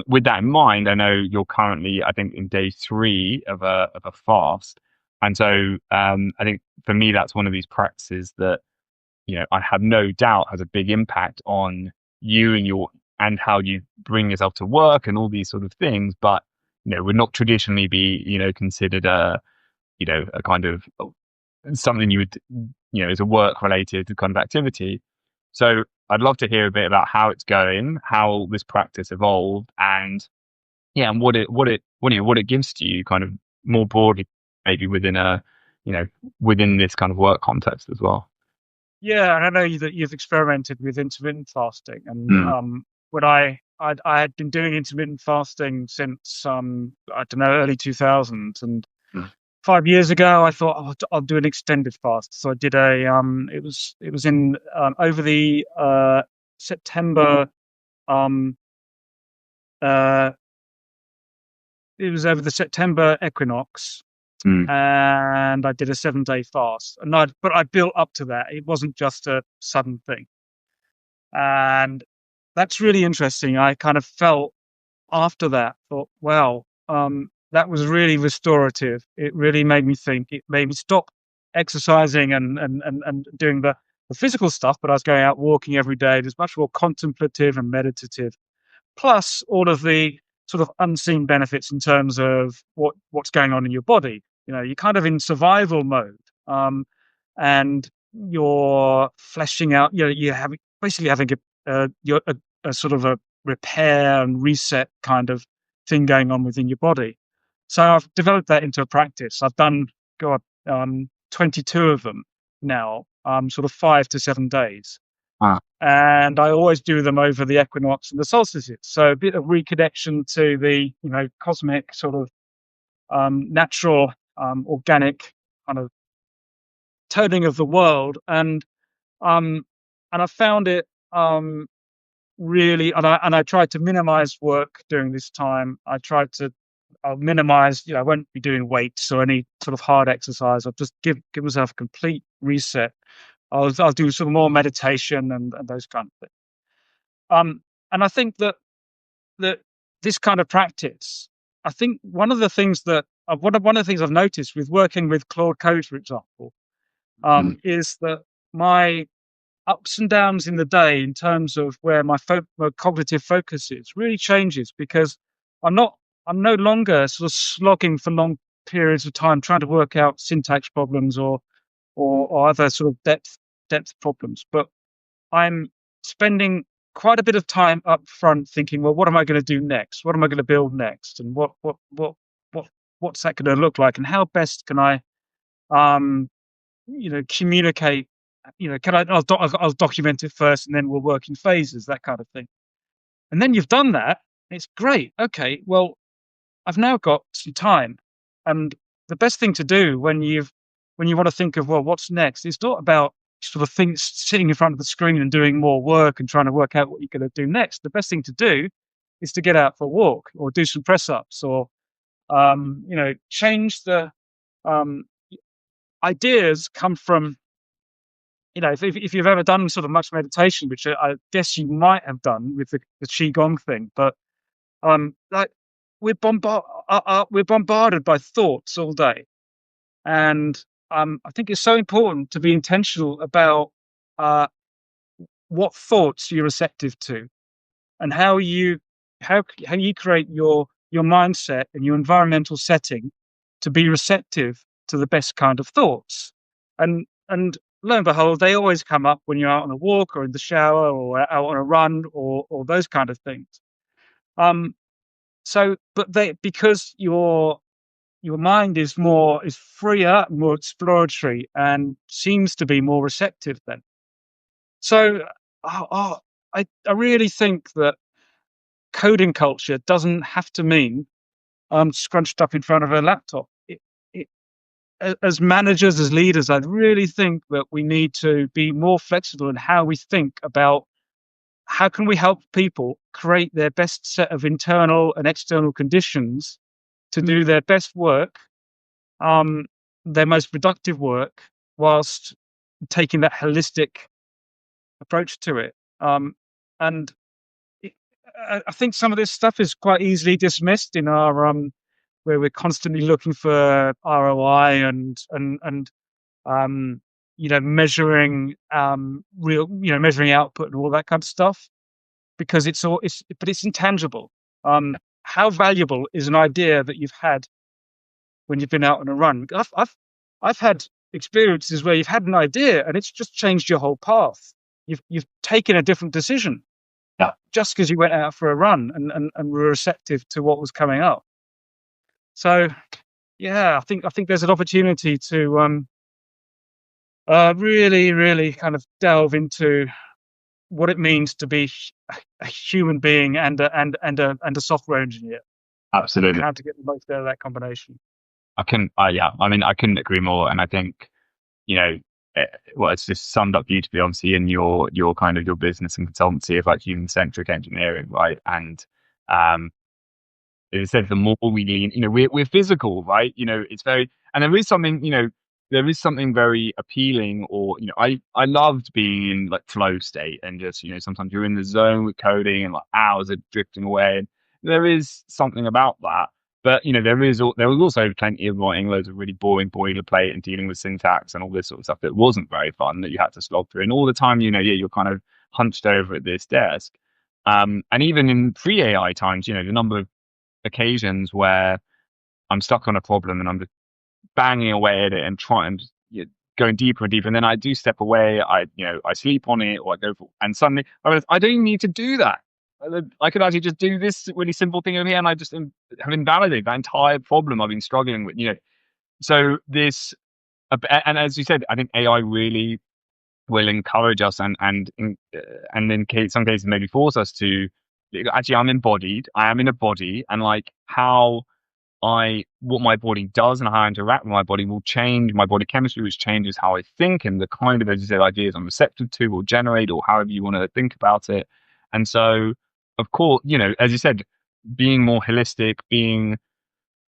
with that in mind, I know you're currently, I think, in day 3 of a fast, and so I think for me that's one of these practices that I have no doubt has a big impact on you and how you bring yourself to work and all these sort of things. But would not traditionally be considered a kind of something you would as a work related kind of activity. So I'd love to hear a bit about how it's going, how this practice evolved, and yeah, and what it gives to you, kind of more broadly, maybe within you know within this kind of work context as well. Yeah, and I know that you've experimented with intermittent fasting, and Mm, when I had been doing intermittent fasting since I don't know, early 2000s, and mm, 5 years ago I thought, oh, I'll do an extended fast. So I did it was in over the September um uh it was over the September equinox, mm, and I did a 7-day fast. And I built up to that. It wasn't just a sudden thing. And that's really interesting. I kind of felt after that, thought, wow, that was really restorative. It really made me think. It made me stop exercising and doing the physical stuff, but I was going out walking every day. It was much more contemplative and meditative, plus all of the sort of unseen benefits in terms of what's going on in your body. You're kind of in survival mode, and you're fleshing out. You're basically having a sort of a repair and reset kind of thing going on within your body. So I've developed that into a practice. I've done, God, 22 of them now, sort of 5 to 7 days, ah, and I always do them over the equinox and the solstices. So a bit of reconnection to the cosmic sort of natural, organic kind of toning of the world, um, and I found it really, and I tried to minimize work during this time. I'll minimize, I won't be doing weights or any sort of hard exercise. I'll just give myself a complete reset. I'll do some more meditation and those kind of things. And I think that this kind of practice, I think one of the things I've noticed with working with Claude Code, for example, mm, is that my ups and downs in the day in terms of where my cognitive focus is really changes, because I'm not I'm no longer sort of slogging for long periods of time trying to work out syntax problems or other sort of depth problems, but I'm spending quite a bit of time up front thinking, well, what am I going to do next? What am I going to build next? And what what's that going to look like? And how best can I um communicate? Can I'll document it first, and then we'll work in phases, that kind of thing. And then you've done that. It's great. Okay, well, I've now got some time, and the best thing to do when you want to think of, well, what's next? It's not about sort of things sitting in front of the screen and doing more work and trying to work out what you're going to do next. The best thing to do is to get out for a walk or do some press ups or change the um, ideas come from if you've ever done sort of much meditation, which I guess you might have done with the qigong thing, but like we're bombarded by thoughts all day, and I think it's so important to be intentional about uh, what thoughts you're receptive to, and how you create your mindset and your environmental setting to be receptive to the best kind of thoughts. And lo and behold, they always come up when you're out on a walk or in the shower or out on a run or those kind of things. Um, so, but they because your mind is freer, more exploratory, and seems to be more receptive then. So, uh, uh, I really think that coding culture doesn't have to mean scrunched up in front of a laptop. It, as managers, as leaders, I really think that we need to be more flexible in how we think about how can we help people create their best set of internal and external conditions to do their best work, um, their most productive work, whilst taking that holistic approach to it. And it, I think some of this stuff is quite easily dismissed in our where we're constantly looking for ROI and um, measuring measuring output and all that kind of stuff because it's intangible. How valuable is an idea that you've had when you've been out on a run? I've had experiences where you've had an idea and it's just changed your whole path. You've taken a different decision Yeah, just because you went out for a run and were receptive to what was coming up. So yeah, I think there's an opportunity to really, really kind of delve into what it means to be a human being and a software engineer, and absolutely. how to get the most out of that combination. Yeah, I mean, I couldn't agree more. And I think, you know, well, it's just summed up beautifully, obviously, in your kind of your business and consultancy of like human centric engineering, right? And um, it said the more we lean, we're physical, right? It's very, and there is something, there is something very appealing, or I loved being in like flow state and just sometimes you're in the zone with coding and like hours are drifting away. And there is something about that, but there was also plenty of writing loads of really boring boilerplate and dealing with syntax and all this sort of stuff that wasn't very fun that you had to slog through, and all the time, yeah, you're kind of hunched over at this desk. And even in pre-AI times, the number of occasions where I'm stuck on a problem and I'm just banging away at it and trying, going deeper and deeper. And then I do step away. I sleep on it, or I go for, and suddenly I realize I don't even need to do that. I could actually just do this really simple thing over here, and I just have invalidated that entire problem I've been struggling with. So this, and as you said, I think AI really will encourage us and in some cases maybe force us to actually I am in a body, and like how I what my body does and how I interact with my body will change my body chemistry, which changes how I think, and the kind of, as you said, ideas I'm receptive to will generate, or however you want to think about it. And so, of course, as you said, being more holistic, being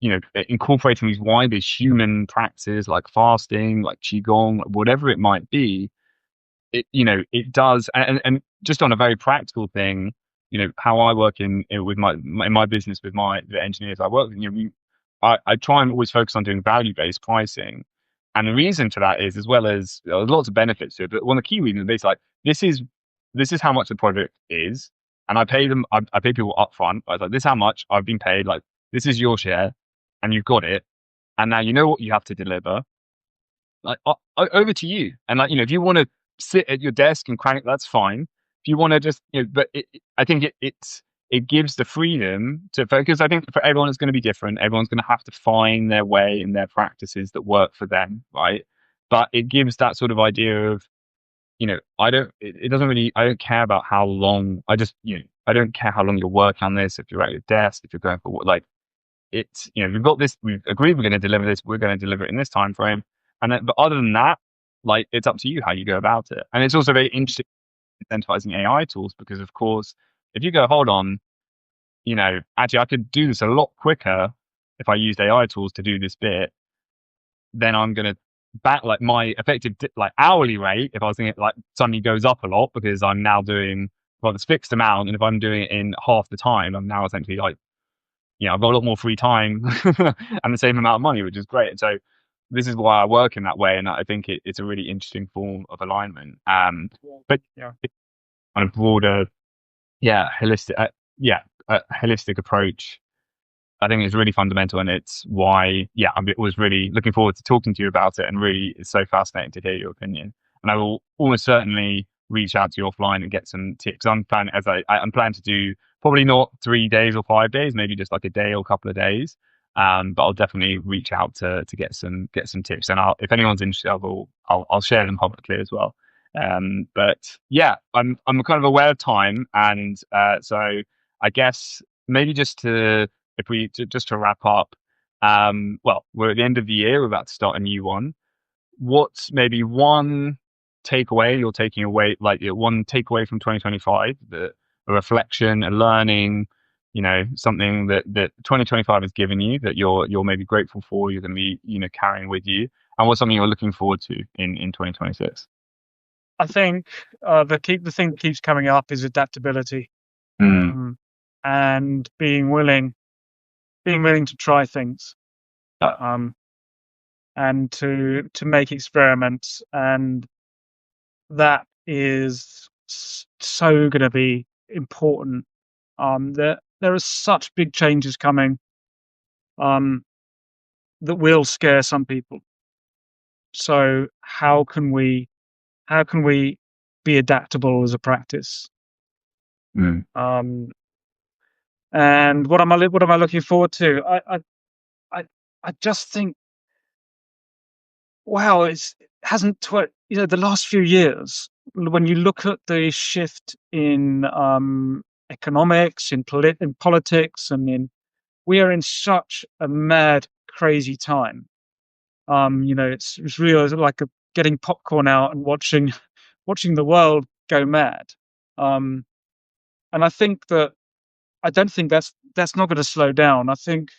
incorporating these wider human practices like fasting, like qigong, whatever it might be, it does. And just on a very practical thing, how I work with in my business with the engineers I work with, I try and always focus on doing value-based pricing. And the reason for that is, as well as there's lots of benefits to it, but one of the key reasons is like this is how much the project is, and I pay them. I pay people upfront. I was like, this is how much I've been paid. Like, this is your share, and you've got it. And now you know what you have to deliver. Like, over to you. And like, if you want to sit at your desk and crank, that's fine. If you want to just, but I think it gives the freedom to focus. I think for everyone, it's going to be different. Everyone's going to have to find their way in their practices that work for them, right? But it gives that sort of idea of, it doesn't really, I don't care about how long, I don't care how long you're working on this. If you're at your desk, if you're going for what, like, it's, we've got this, we've agreed we're going to deliver this, we're going to deliver it in this time frame. And then, but other than that, like, it's up to you how you go about it. And it's also very interesting incentivizing AI tools, because of course, if you go, hold on, actually I could do this a lot quicker if I used AI tools to do this bit, then I'm going to back like my effective like hourly rate, if I was thinking, like, suddenly goes up a lot because I'm now doing, well, this fixed amount. And if I'm doing it in half the time, I'm now essentially like, I've got a lot more free time and the same amount of money, which is great. And so this is why I work in that way, and I think it's a really interesting form of alignment. But Yeah. on a broader, yeah, holistic, holistic approach, I think it's really fundamental, and it's why, yeah, I was really looking forward to talking to you about it, and really, it's so fascinating to hear your opinion. And I will almost certainly reach out to you offline and get some tips. I'm planning to do probably not 3 days or 5 days, maybe just like a day or a couple of days. But I'll definitely reach out to get some tips, and if anyone's interested, I'll share them publicly as well. But yeah, I'm kind of aware of time, and so I guess maybe just to if we just to wrap up, well, we're at the end of the year, we're about to start a new one. What's maybe one takeaway you're taking away, like one takeaway from 2025, that a reflection, a learning, something that 2025 has given you that you're maybe grateful for, you're going to be, carrying with you, and what's something you're looking forward to in 2026? I think the thing that keeps coming up is adaptability, Mm, um, and being willing to try things, uh, um, and to make experiments, and that is so going to be important. There are such big changes coming, um, that will scare some people. So how can we be adaptable as a practice? mm, Um, and what am I looking forward to? I I just think, wow, it hasn't the last few years, when you look at the shift in economics, in politics, we are in such a mad, crazy time. It's real, it's like getting popcorn out and watching watching the world go mad. Um, and I don't think that's not going to slow down. I think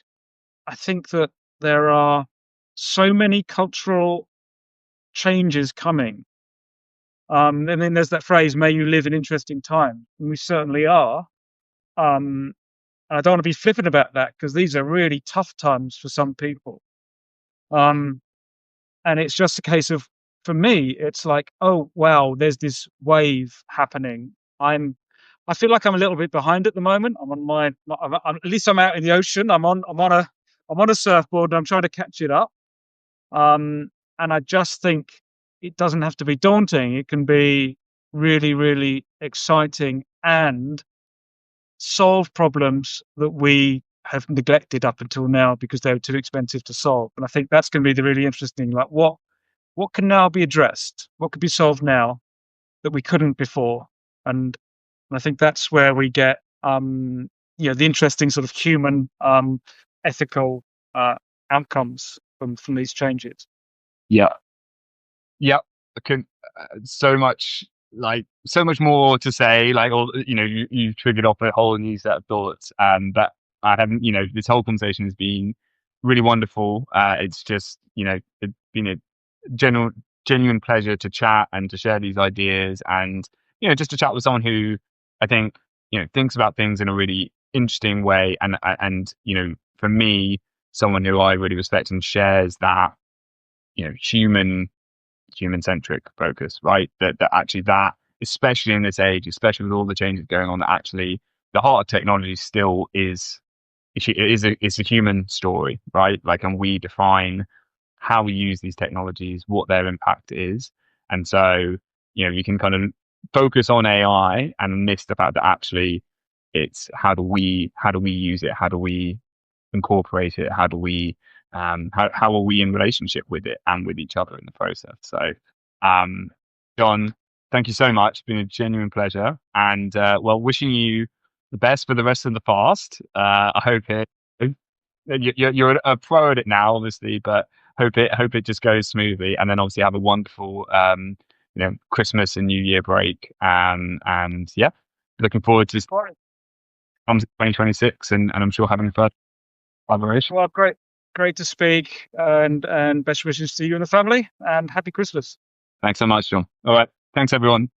that there are so many cultural changes coming. And then there's that phrase, "May you live in interesting times," and we certainly are. And I don't want to be flippant about that, because these are really tough times for some people. Um, and it's just a case of, for me, it's like, oh wow, there's this wave happening. I feel like I'm a little bit behind at the moment. I'm on at least I'm out in the ocean. I'm on a surfboard, and I'm trying to catch it up. Um, and I just think it doesn't have to be daunting. It can be really, really exciting, and solve problems that we have neglected up until now because they were too expensive to solve. And I think that's going to be the really interesting. Like, what can now be addressed? What could be solved now that we couldn't before? And I think that's where we get the interesting sort of human, ethical outcomes from these changes. yeah. Yeah, I can so much so much more to say. Like, all you triggered off a whole new set of thoughts. But I haven't. This whole conversation has been really wonderful. It's just it's been a general genuine pleasure to chat and to share these ideas, and just to chat with someone who I think thinks about things in a really interesting way, and for me, someone who I really respect and shares that human centric focus, right? That actually, that especially in this age, especially with all the changes going on, that actually the heart of technology still is a human story, right? Like, and we define how we use these technologies, what their impact is, and so you can kind of focus on AI and miss the fact that actually it's how do we use it, how do we incorporate it, how do we how are we in relationship with it and with each other in the process. So um John, thank you so much, it's been a genuine pleasure, and well, wishing you the best for the rest of the fast. I hope you're a pro at it now, obviously, but hope it just goes smoothly, and then obviously have a wonderful Christmas and New Year break, and yeah, looking forward to Right. 2026, and I'm sure having a further collaboration. Well, great to speak, and best wishes to you and the family, and happy Christmas. Thanks so much, John. All right. Thanks, everyone.